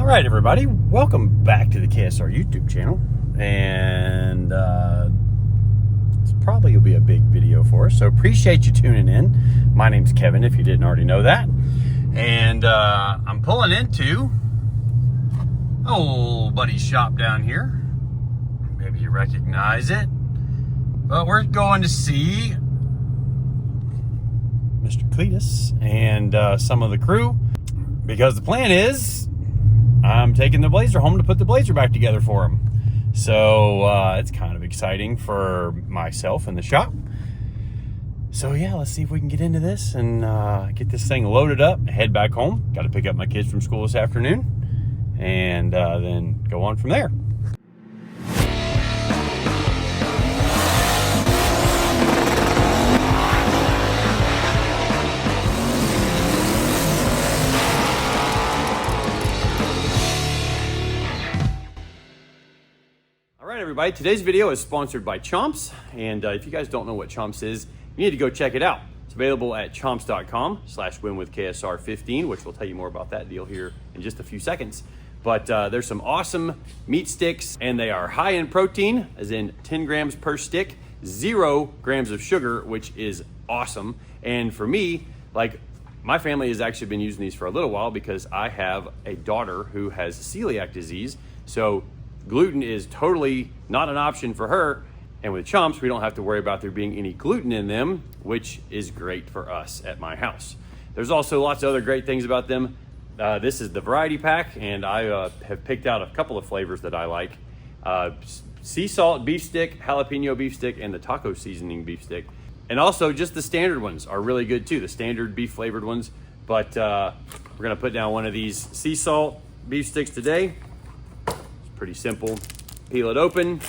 right, everybody, welcome back to the KSR YouTube channel, and it's probably will be a big video for us, so appreciate you tuning in. My name's Kevin, if you didn't already know that, and I'm pulling into old buddy's shop down here. Maybe you recognize it, but we're going to see Mr. Cletus and some of the crew, because the plan is I'm taking the Blazer home to put the Blazer back together for him. So it's kind of exciting for myself and the shop. So yeah, let's see if we can get into this and get this thing loaded up and head back home. Got to pick up my kids from school this afternoon, and then go on from there. Everybody, today's video is sponsored by Chomps, and if you guys don't know what Chomps is, you need to go check it out. It's available at chomps.com/winwithksr15, which will tell you more about that deal here in just a few seconds. But there's some awesome meat sticks, and they are high in protein, as in 10 grams per stick, 0 grams of sugar, which is awesome. And for me, like, my family has actually been using these for a little while because I have a daughter who has celiac disease. So gluten is totally not an option for her, and with Chomps we don't have to worry about there being any gluten in them, which is great for us at my house. There's also lots of other great things about them. This is the variety pack, and I have picked out a couple of flavors that I like. Sea salt beef stick, jalapeno beef stick, and the taco seasoning beef stick. And also just the standard ones are really good too, the standard beef flavored ones. But we're gonna put down one of these sea salt beef sticks today. Pretty simple. Peel it open.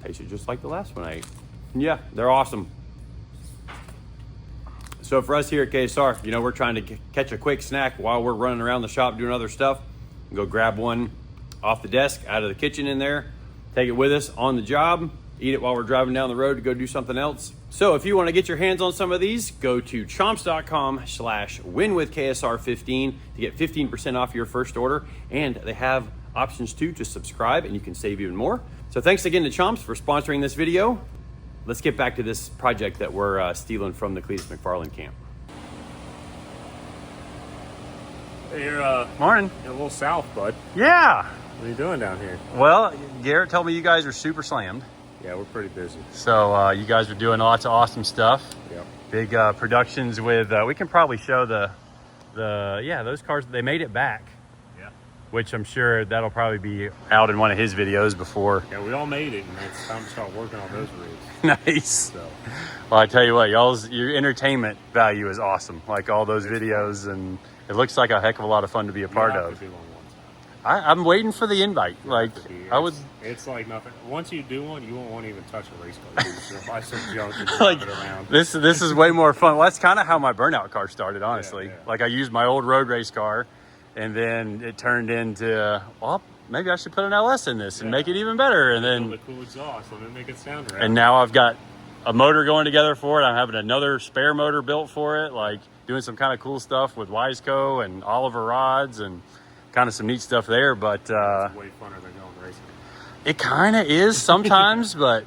Tastes just like the last one I ate. Yeah, they're awesome. So for us here at KSR, you know, we're trying to catch a quick snack while we're running around the shop doing other stuff. Go grab one off the desk, out of the kitchen in there, take it with us on the job, eat it while we're driving down the road to go do something else. So if you want to get your hands on some of these, go to chomps.com/winwithksr15 to get 15% off your first order. And they have options too to subscribe, and you can save even more. So thanks again to Chomps for sponsoring this video. Let's get back to this project that we're stealing from the Cletus McFarland camp. Hey, you're Morning. a little south, bud. Yeah. What are you doing down here? Well, Garrett told me you guys are super slammed. Yeah, we're pretty busy. So you guys are doing lots of awesome stuff. Yep. Big productions with, we can probably show those cars. They made it back. Yeah. Which I'm sure that'll probably be out in one of his videos before. Yeah, we all made it, and it's time to start working on those rigs. Nice. So. Well, I tell you what, your entertainment value is awesome. Like all those videos, and it looks like a heck of a lot of fun to be a part of. I'm waiting for the invite. Like it's like nothing. Once you do one, you won't want to even touch a race car. You just buy some junk and drive like, it around. This is way more fun. Well, that's kind of how my burnout car started, honestly. Yeah. Like I used my old road race car, and then it turned into, well, maybe I should put an LS in this and make it even better. And then the cool exhaust, let me make it sound right. And now I've got a motor going together for it. I'm having another spare motor built for it, like doing some kind of cool stuff with Wiseco and Oliver rods and kind of some neat stuff there. But it's way funner than going racing. It kind of is sometimes. But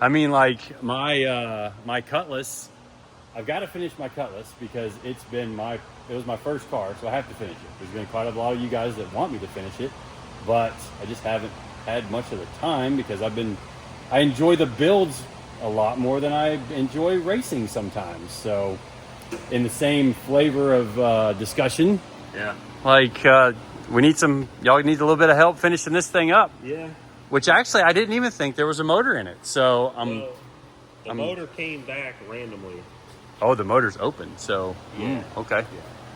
I mean, like my Cutlass, I've got to finish my Cutlass because it was my first car, so I have to finish it. There's been quite a lot of you guys that want me to finish it, but I just haven't had much of the time because I enjoy the builds a lot more than I enjoy racing sometimes. So in the same flavor of discussion, yeah, like y'all need a little bit of help finishing this thing up. Yeah. Which actually I didn't even think there was a motor in it. So the motor came back randomly. Oh, the motor's open. So yeah. Okay. Yeah.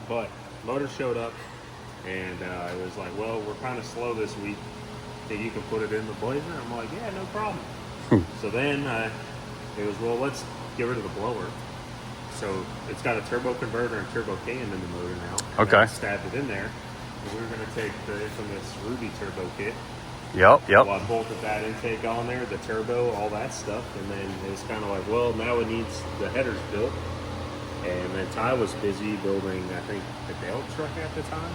But motor showed up, and it was like, well, we're kind of slow this week. Think you can put it in the Blazer? I'm like, yeah, no problem. So then it was, well, let's get rid of the blower. So it's got a turbo converter and turbo cam in the motor now. Okay. I stabbed it in there. And we were going to take the infamous Ruby turbo kit. Yep. So I bolted that intake on there, the turbo, all that stuff. And then it was kind of like, well, now it needs the headers built. And then then Ty was busy building, I think, the Dale truck at the time.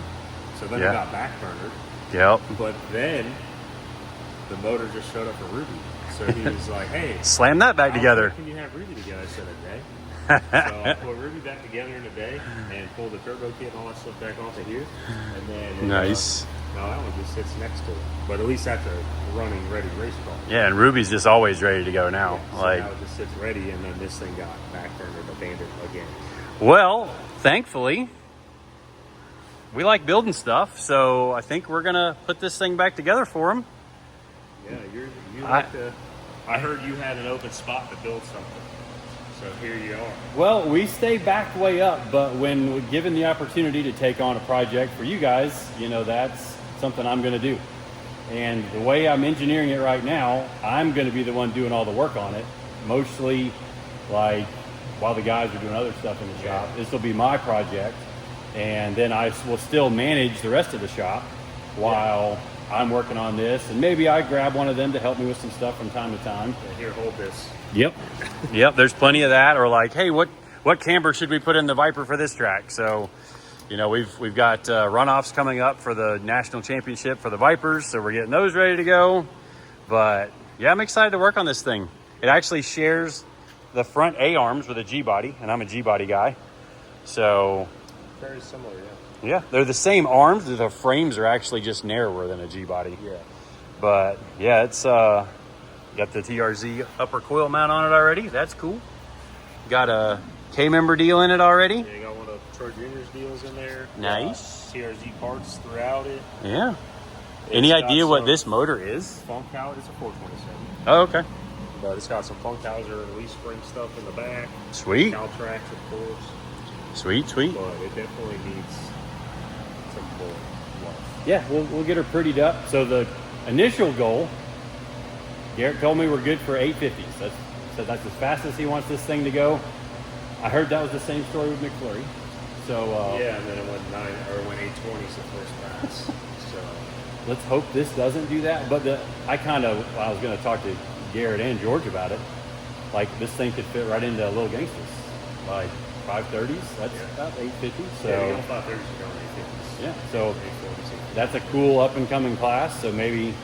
So then Yeah. it got backburnered. Yep. But then the motor just showed up for Ruby. So he was like, hey, Slam that back how together. quick can you have Ruby together? I said, a day. So I put Ruby back together in a day and pulled the turbo kit and all that stuff back onto here. And then Nice. now that one just sits next to it. But at least that's a running, ready race car. Yeah, and Ruby's just always ready to go now. So Like, now it just sits ready, and then this thing got backburnered, abandoned again. well, thankfully, we like building stuff, so I think we're gonna put this thing back together for him. Yeah, you like to. I heard you had an open spot to build something. So here you are. Well, we stay back way up, but when given the opportunity to take on a project for you guys, you know, that's something I'm going to do. And the way I'm engineering it right now, I'm going to be the one doing all the work on it. Mostly, like, while the guys are doing other stuff in the shop. This will be my project. And then I will still manage the rest of the shop while I'm working on this. And maybe I grab one of them to help me with some stuff from time to time. Yeah, here, hold this. Yep. Yep. There's plenty of that. Or like, hey, what camber should we put in the Viper for this track? So, you know, we've got runoffs coming up for the national championship for the Vipers. So we're getting those ready to go. But yeah, I'm excited to work on this thing. It actually shares the front A arms with a G body, and I'm a G body guy. So Very similar, yeah. yeah, they're the same arms. The frames are actually just narrower than a G body. Yeah. But yeah, it's got the TRZ upper coil mount on it already. That's cool. Got a K-member deal in it already. Yeah, you got one of Troy Jr.'s deals in there. Nice. TRZ parts throughout it. Yeah. It's Any got idea what some this motor is? Funk out. It's a 427. Oh, okay. But it's got some Funkhauser and leaf spring stuff in the back. Sweet. Caltrax, of course. Sweet, sweet. But it definitely needs some more love. Yeah, we'll get her prettied up. So the initial goal, Garrett told me we're good for 850s. That's as fast as he wants this thing to go. I heard that was the same story with McFlurry. So Yeah, and then it went 820s the first pass. So let's hope this doesn't do that. But I was going to talk to Garrett and George about it. Like, this thing could fit right into Little Gangsters. Like 530s, that's about 850. So yeah, you don't 530s, you don't 850s. yeah, so 840s. that's a cool up and coming class. So maybe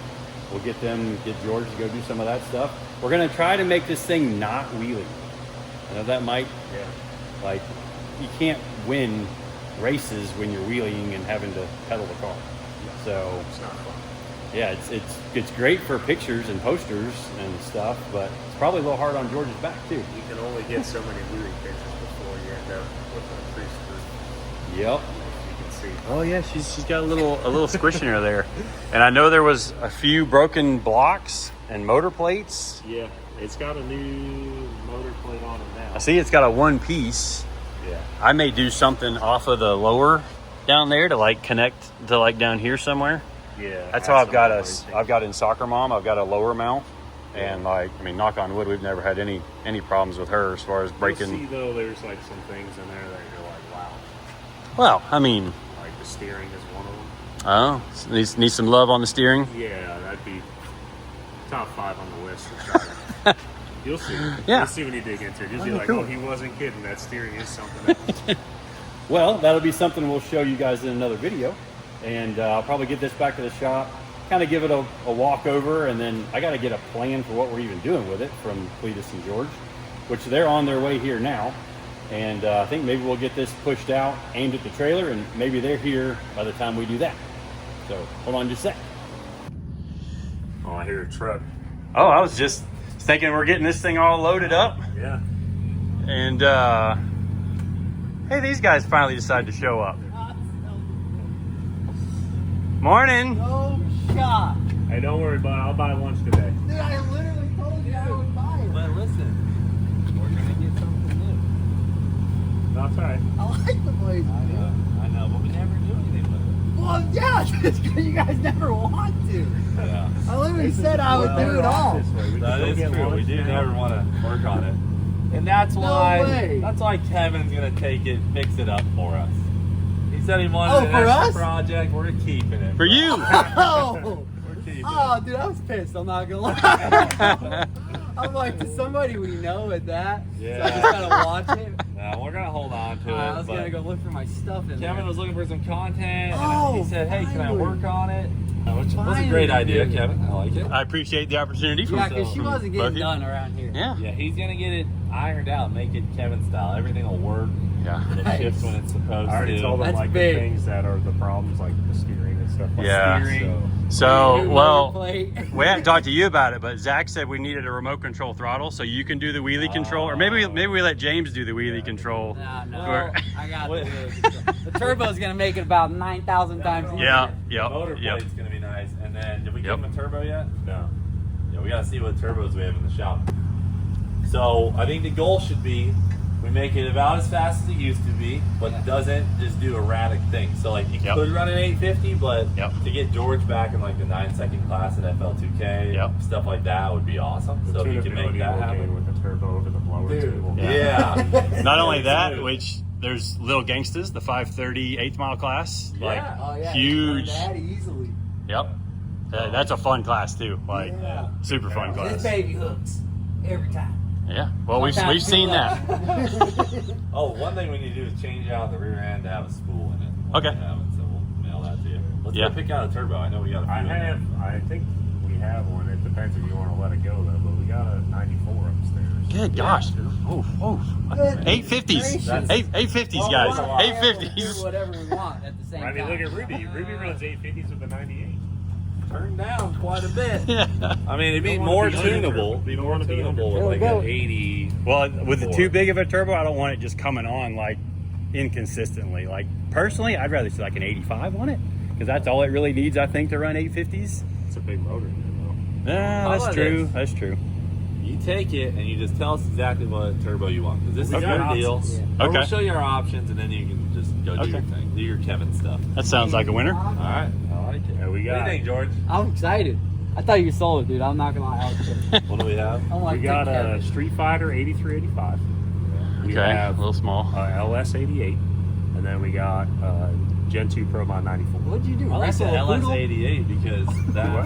we'll get George to go do some of that stuff. We're going to try to make this thing not wheelie. I know that might, like, you can't win races when you're wheeling and having to pedal the car. So It's not fun. yeah, it's great for pictures and posters and stuff, but it's probably a little hard on George's back too. You can only get so many wheeling pictures before you end up with a crease through. Yep. You can see. Oh yeah, she's got a little squish in her there. And I know there was a few broken blocks and motor plates. Yeah, it's got a new motor plate on it now. I see it's got a one piece. Yeah. I may do something off of the lower down there to like connect to like down here somewhere. Yeah. That's how I've got in Soccer Mom, I've got a lower mount. And like, I mean, knock on wood, we've never had any problems with her as far as breaking. You'll see though, there's like some things in there that you're like, wow. Well, I mean, Like the steering is one of them. oh, needs some love on the steering. Yeah, that'd be top 5 on the list for sure. You'll see. Yeah. You'll see when you dig into it. You'll be Oh, like, cool. oh, he wasn't kidding. That steering is something else. Well, that'll be something we'll show you guys in another video. And I'll probably get this back to the shop, kind of give it a walk over, and then I got to get a plan for what we're even doing with it from Cletus and George, which they're on their way here now. And I think maybe we'll get this pushed out, aimed at the trailer, and maybe they're here by the time we do that. So hold on just a sec. Oh, I hear a truck. Oh, I was just thinking we're getting this thing all loaded up. Yeah. And hey, these guys finally decided to show up. Morning. No shot. Hey, don't worry about it. I'll buy lunch today. Dude, I literally told you I would buy it. But listen, we're going to get something new. That's all right. I like the blades. I know, but we never do anything with Well, yeah, it's because you guys never want to. it. Yeah. I literally said I would do it all. That is true. We do never want to work on it. And that's No why way. Kevin's gonna take it, fix it up for us. He said he wanted an for extra us? project. We're keeping it. For you. Oh, We're keeping oh, dude, I was pissed. I'm not gonna lie. I'm like, to somebody we know at that. Yeah. So I just gotta watch it. it. We're gonna hold on to it. I was but gonna go look for my stuff in there. Kevin was looking for some content, Oh, and he said, "Hey, can I finally. work on it?" Which was a Finally, great idea, dude. Kevin. I like it. I appreciate the opportunity. Yeah, because she from wasn't both getting of you. done around here. Yeah. Yeah, he's gonna get it ironed out, make it Kevin style. Everything will work. Yeah. It'll shift when it's supposed I already to. told them That's like big. the things that are the problems, like the steering and stuff. Like Yeah. Steering. So, New well, motor plate. we hadn't talked to you about it, but Zach said we needed a remote control throttle, so you can do the wheelie control, or maybe we let James do the wheelie control. No, Or- I got What- the turbo's gonna make it about 9,000 times easier. Yeah, The yep, motor yep. plate's gonna be nice. And then, did we Yep. give him a turbo yet? No. Yeah, we gotta see what turbos we have in the shop. So I think the goal should be we make it about as fast as it used to be, but doesn't just do erratic things. So like you Yep. could run an 850, but Yep. to get George back in like the 9-second class at FL2K, Yep. stuff like that would be awesome. The So if you can make tunability that will gain happen. with the turbo over the blower Dude. too. Yeah. Not only that, Smooth. which there's Little Gangstas, the 530 8th mile class. Like, Yeah. Oh yeah, huge. That easily. yep. That's a fun class too. Like, Yeah. super fun This class. baby hooks every time. Yeah. Well, we've Sometimes seen too that. low. Oh, one thing we need to do is change out the rear end to have a spool in it. Okay. So we'll mail that to you. Let's Yeah. go pick out a turbo. I know we got a few. I think we have one. It depends if you want to let it go though, but we got a 94 upstairs. Good gosh. Oh. Good 850s. gracious. 850s, Well, guys. we're allowed to do 850s. whatever we want at the same I mean, time. look at Ruby. Ruby runs 850s with a 98. Turned down quite a bit. Yeah. I mean, it'd be Don't wanna more be under tunable. turbo. Be Don't more wanna be tunable under with turbo. like an 80. Well, with the Four. too big of a turbo, I don't want it just coming on like inconsistently. Like personally, I'd rather see like an 85 on it because that's all it really needs, I think, to run 850s. It's a big motor in there Nah, How that's about true. this? That's true. You take it and you just tell us exactly what turbo you want. Because this is Okay. your deal. Yeah. Or Okay. We'll show you our options and then you can just go do Okay. your thing. Do your Kevin stuff. That sounds like a winner. All right. I like it. Yeah, we What do you got- think, George? I'm excited. I thought you sold it, dude. I'm not gonna lie. I was kidding. What do we have? I'm though. like, We got take care a of it. Street Fighter 8385. We Okay, have a little small. LS 88, and then we got Gen 2 Pro Mod 94. What'd you do? I like the Wrestle a poodle? LS88 because that. What?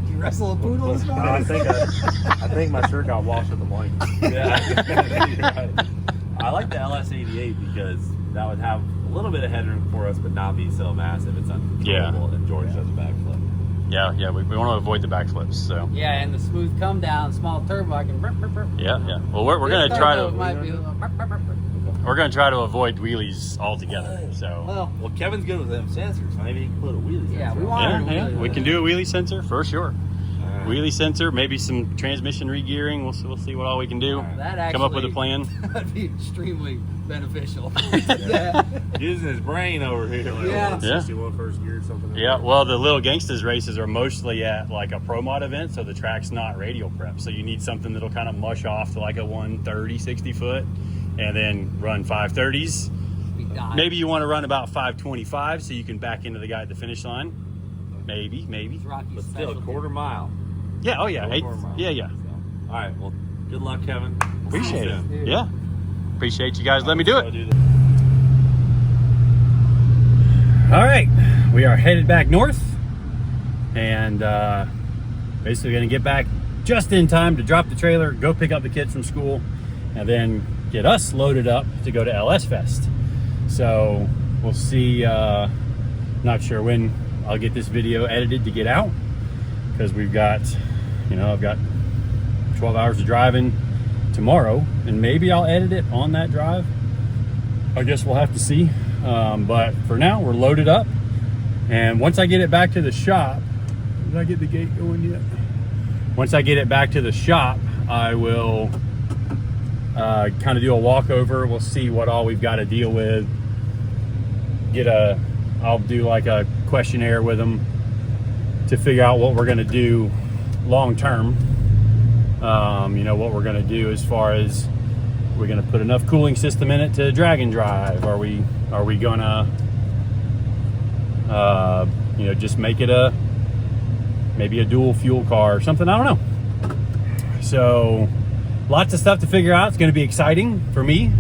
Did you wrestle a poodle this morning? I think my shirt got washed with the blanket. Yeah, you're right. I like the LS88 because that would have a little bit of headroom for us, but not be so massive it's uncontrollable. And George does a backflip. Yeah, we want to avoid the backflips. So Yeah, and the smooth come down, small turbo, I can. Burp, burp, burp. yeah. Well, we're gonna This try turbo to might be a little burp, burp, burp, burp. we're gonna try to avoid wheelies altogether. So Well, Well, Kevin's good with them sensors. So maybe he can put a wheelie. yeah, sensor we on. want yeah, we can do a wheelie sensor for sure. All right. Wheelie sensor, maybe some transmission regearing. We'll see what all we can do. that actually. Come up with a plan. That'd be extremely beneficial. Using his brain over here. Yeah. 61 first gear or something. Yeah, well, the Little Gangstas races are mostly at like a pro mod event, so the track's not radial prep. So you need something that'll kind of mush off to like a 130, 60 foot, and then run 530s. We died. Maybe you want to run about 525 so you can back into the guy at the finish line. Maybe. It's Rocky's But still, a specialty. quarter mile. Yeah, oh yeah. Quarter mile. Yeah. So, all right. Well, good luck, Kevin. We'll see you Appreciate soon. it. Yeah. Appreciate you guys letting me do Go it. do this. All right, we are headed back north and basically gonna get back just in time to drop the trailer, go pick up the kids from school, and then get us loaded up to go to LS Fest. So we'll see, not sure when I'll get this video edited to get out because we've got, I've got 12 hours of driving tomorrow and maybe I'll edit it on that drive. I guess we'll have to see. But for now, we're loaded up. And once I get it back to the shop, did I get the gate going yet? Once I get it back to the shop, I will kind of do a walkover. We'll see what all we've got to deal with. I'll do like a questionnaire with them to figure out what we're going to do long term. What we're going to do as far as we're going to put enough cooling system in it to drag and drive. Are we gonna just make it maybe a dual fuel car or something? I don't know. So lots of stuff to figure out. It's going to be exciting for me.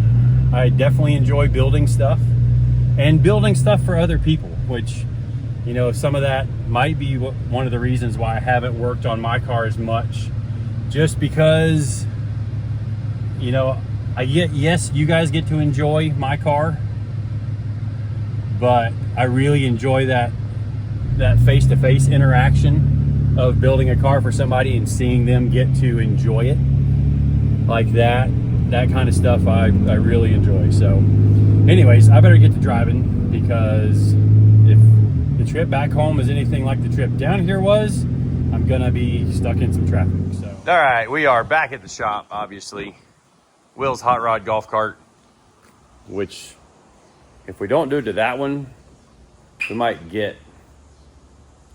I definitely enjoy building stuff and building stuff for other people, which some of that might be one of the reasons why I haven't worked on my car as much, just because yes, you guys get to enjoy my car, but I really enjoy that face-to-face interaction of building a car for somebody and seeing them get to enjoy it. Like that kind of stuff I really enjoy. So anyways, I better get to driving, because if the trip back home is anything like the trip down here was, I'm gonna be stuck in some traffic. So all right, we are back at the shop, obviously. Will's hot rod golf cart, which if we don't do it to that one, we might get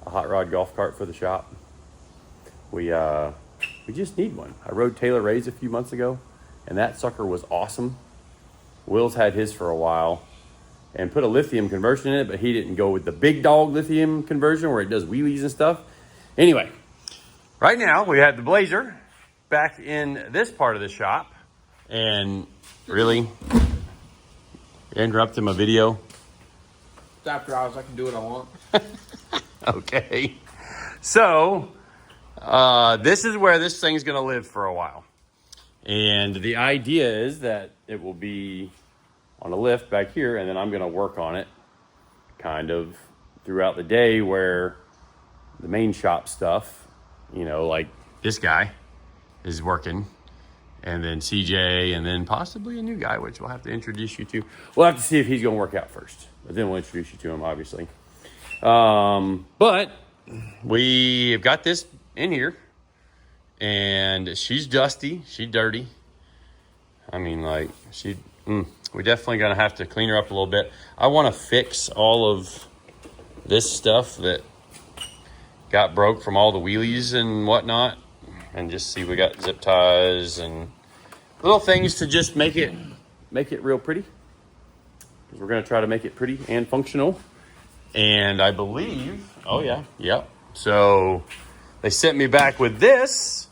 a hot rod golf cart for the shop. We just need one. I rode Taylor Ray's a few months ago, and that sucker was awesome. Will's had his for a while and put a lithium conversion in it, but he didn't go with the big dog lithium conversion where it does wheelies and stuff. Anyway, right now we have the Blazer back in this part of the shop, and really interrupting my video. It's after hours, I can do what I want. Okay, so this is where this thing's gonna live for a while. And the idea is that it will be on a lift back here, and then I'm gonna work on it kind of throughout the day, where the main shop stuff, you know, like this guy is working, and then CJ, and then possibly a new guy, which we'll have to introduce you to. We'll have to see if he's gonna work out first, but then we'll introduce you to him, obviously. But we've got this in here, and she's dusty, she's dirty. I mean, like, we definitely gonna have to clean her up a little bit. I want to fix all of this stuff that got broke from all the wheelies and whatnot, and just see, we got zip ties and little things to just make it real pretty, because we're gonna try to make it pretty and functional. And I believe, so they sent me back with this,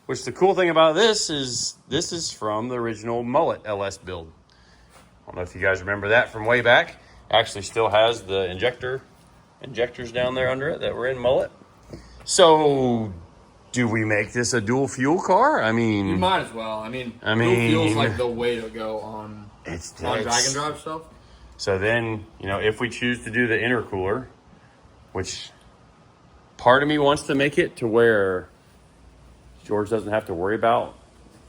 which the cool thing about this is from the original Mullet LS build. I don't know if you guys remember that from way back. Actually still has the injectors down there under it that were in Mullet. So do we make this a dual fuel car? I mean, You might as well. I mean dual fuel's like the way to go on drag and drive stuff. So then, you know, if we choose to do the intercooler, which part of me wants to make it to where George doesn't have to worry about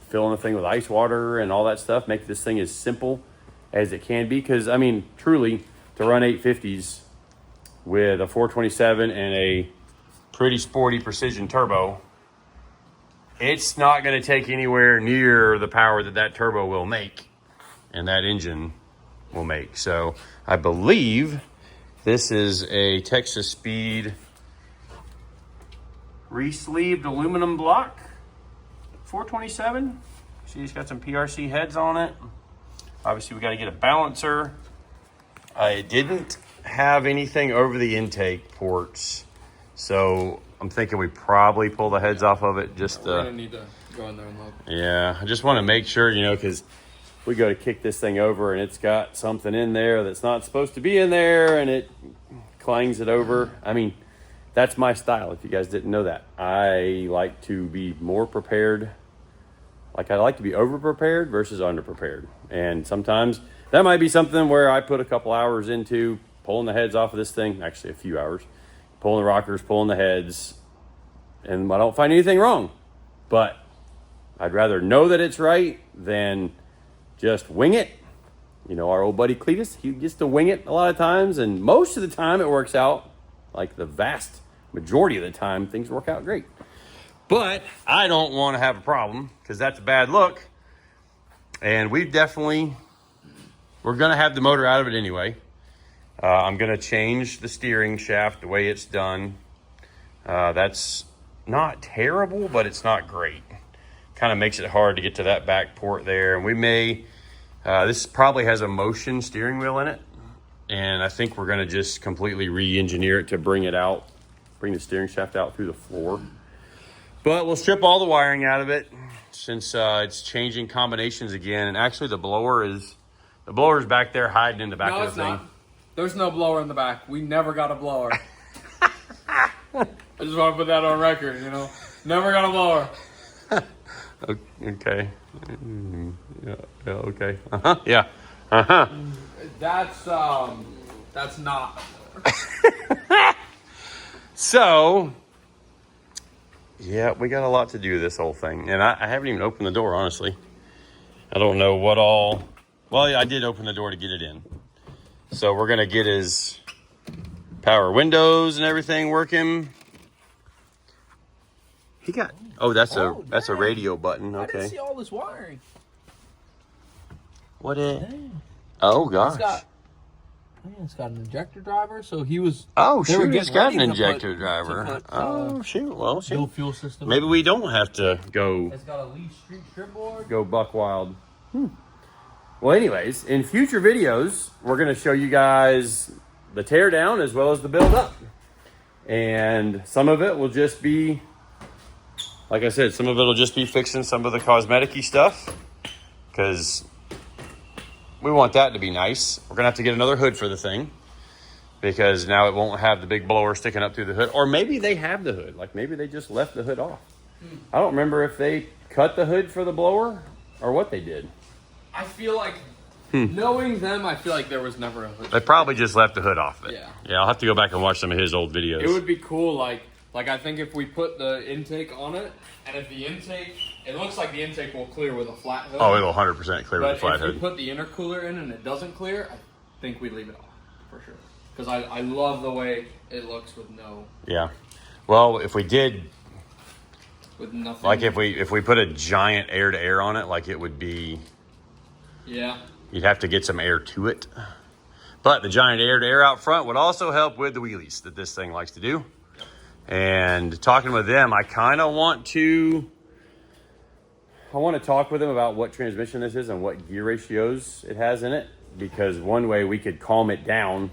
filling the thing with ice water and all that stuff, make this thing as simple as it can be. Because, I mean, truly, to run 850s with a 427 and a pretty sporty precision turbo, it's not going to take anywhere near the power that turbo will make and that engine will make. So I believe this is a Texas Speed re-sleeved aluminum block 427. See, it's got some PRC heads on it. Obviously we got to get a balancer. I didn't have anything over the intake ports, so I'm thinking we probably pull the heads off of it. Just we're gonna need to go in there and look. Yeah, I just want to make sure, you know, because we go to kick this thing over and it's got something in there that's not supposed to be in there, and it clangs it over. I mean, that's my style, if you guys didn't know that. I like to be more prepared. Like, I like to be over-prepared versus under-prepared. And sometimes that might be something where I put a couple hours into pulling the heads off of this thing. Actually, a few hours. Pulling the rockers, pulling the heads. And I don't find anything wrong. But I'd rather know that it's right than just wing it. You know, our old buddy Cletus, he gets to wing it a lot of times, and most of the time it works out. Like, the vast majority of the time, things work out great. But I don't want to have a problem, because that's a bad look. And we're going to have the motor out of it anyway. I'm going to change the steering shaft the way it's done. That's not terrible, but it's not great. Kind of makes it hard to get to that back port there. And we may, this probably has a motion steering wheel in it. And I think we're going to just completely re-engineer it to bring the steering shaft out through the floor. But we'll strip all the wiring out of it, since it's changing combinations again. And actually the blower's back there hiding in the back of the thing. Not. There's no blower in the back. We never got a blower. I just want to put that on record, you know. Never got a blower. Okay. Yeah, okay. Yeah. That's not. So, yeah, we got a lot to do with this whole thing. And I haven't even opened the door, honestly. I don't know what all... Well, yeah, I did open the door to get it in. So we're going to get his power windows and everything working. He got... Oh, that's a radio button. Okay. I didn't see all this wiring. What is... Oh, gosh. It's got an injector driver, so he was... Oh, they were shoot, it's getting got ready an to injector put- driver. to put, Oh, shoot. Well, shoot. No fuel system. Maybe we don't have to go... It's got a Lee Street trip board. Go buck wild. Well, anyways, in future videos, we're going to show you guys the tear down as well as the build up. And some of it will just be, like I said, some of it will just be fixing some of the cosmetic-y stuff. Because we want that to be nice. We're going to have to get another hood for the thing. Because now it won't have the big blower sticking up through the hood. Or maybe they have the hood. Like maybe they just left the hood off. I don't remember if they cut the hood for the blower or what they did. I feel like, knowing them, I feel like there was never a hood. They probably just left the hood off of it. Yeah. I'll have to go back and watch some of his old videos. It would be cool, like I think if we put the intake on it, and if the intake, it looks like the intake will clear with a flat hood. Oh, it'll 100% clear with But a flat if we hood. put the intercooler in and it doesn't clear, I think we leave it off, for sure. Because I love the way it looks with no... Yeah. Well, if we did, With nothing. like if we put a giant air-to-air on it, like it would be... Yeah. You'd have to get some air to it. But the giant air-to-air out front would also help with the wheelies that this thing likes to do. And talking with them, I kind of want to talk with them about what transmission this is and what gear ratios it has in it. Because one way we could calm it down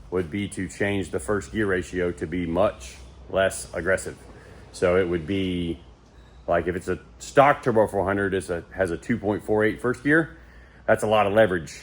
would be to change the first gear ratio to be much less aggressive. So it would be like if it's a stock Turbo 400, has a 2.48 first gear. That's a lot of leverage.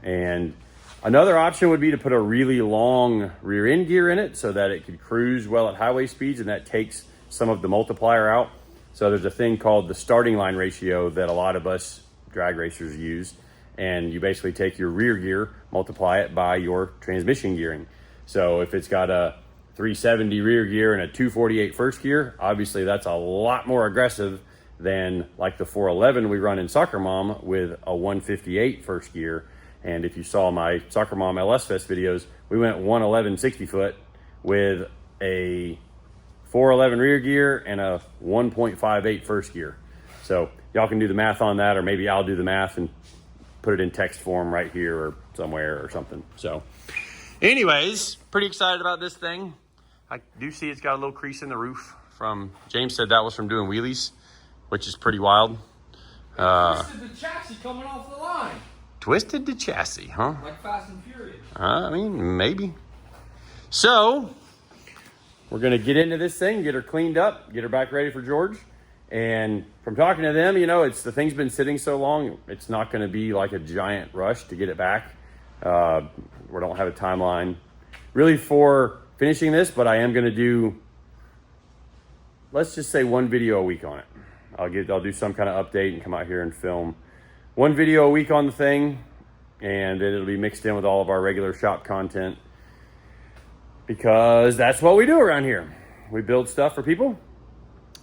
And another option would be to put a really long rear end gear in it so that it could cruise well at highway speeds, and that takes some of the multiplier out. So there's a thing called the starting line ratio that a lot of us drag racers use. And you basically take your rear gear, multiply it by your transmission gearing. So if it's got a 370 rear gear and a 248 first gear, obviously that's a lot more aggressive than like the 411 we run in Soccer Mom with a 158 first gear. And if you saw my Soccer Mom LS Fest videos, we went 111 60 foot with a 411 rear gear and a 1.58 first gear. So y'all can do the math on that, or maybe I'll do the math and put it in text form right here or somewhere or something. So anyways, pretty excited about this thing. I do see it's got a little crease in the roof from, James said that was from doing wheelies, which is pretty wild. Twisted the chassis coming off the line. Twisted the chassis, huh? Like Fast and Furious. I mean, maybe. So we're going to get into this thing, get her cleaned up, get her back ready for George. And from talking to them, it's the thing's been sitting so long, it's not going to be like a giant rush to get it back. We don't have a timeline really for finishing this, but I am going to do, let's just say, one video a week on it. I'll do some kind of update and come out here and film one video a week on the thing, and it'll be mixed in with all of our regular shop content, because that's what we do around here. We build stuff for people.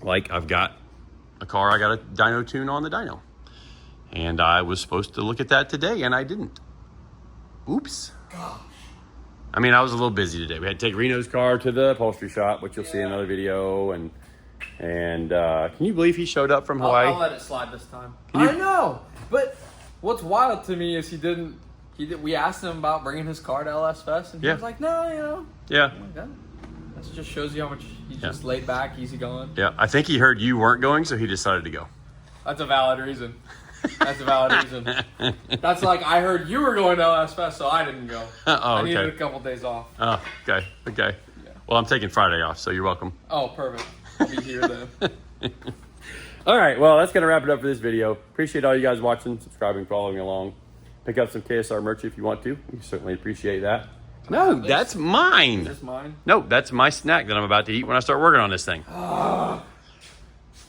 Like I've got a car, I got a dyno tune on the dyno, and I was supposed to look at that today and I didn't. Oops. Gosh. I mean, I was a little busy today. We had to take Reno's car to the upholstery shop, which you'll see in another video. And can you believe he showed up from Hawaii? I'll let it slide this time. I know, but what's wild to me is we asked him about bringing his car to LS Fest, and he was like, no, Yeah. that just shows you how much he's just laid back, easy going. Yeah. I think he heard you weren't going, so he decided to go. That's a valid reason. That's a valid reason. That's like, I heard you were going to LS Fest, so I didn't go. I needed a couple days off. Oh, okay. Yeah. Well, I'm taking Friday off, so you're welcome. Oh, perfect. I'll be here then. All right, well, that's going to wrap it up for this video. Appreciate all you guys watching, subscribing, following along. Pick up some KSR merch if you want to. We certainly appreciate that. No, that's mine. Is this mine? No, that's my snack that I'm about to eat when I start working on this thing.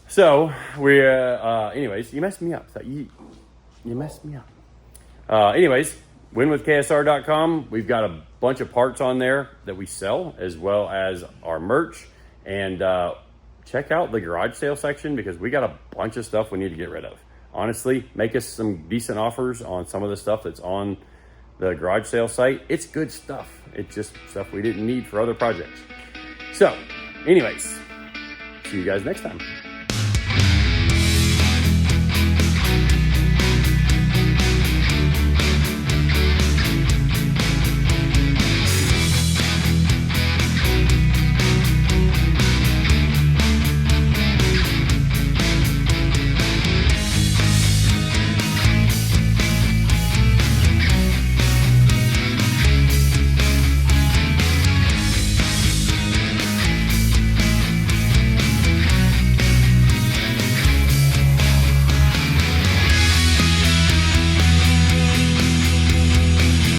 So So we're, anyways, you messed me up. You messed me up. Anyways, winwithksr.com. We've got a bunch of parts on there that we sell, as well as our merch. And check out the garage sale section, because we got a bunch of stuff we need to get rid of. Honestly, make us some decent offers on some of the stuff that's on the garage sale site. It's good stuff. It's just stuff we didn't need for other projects. So, anyways, see you guys next time.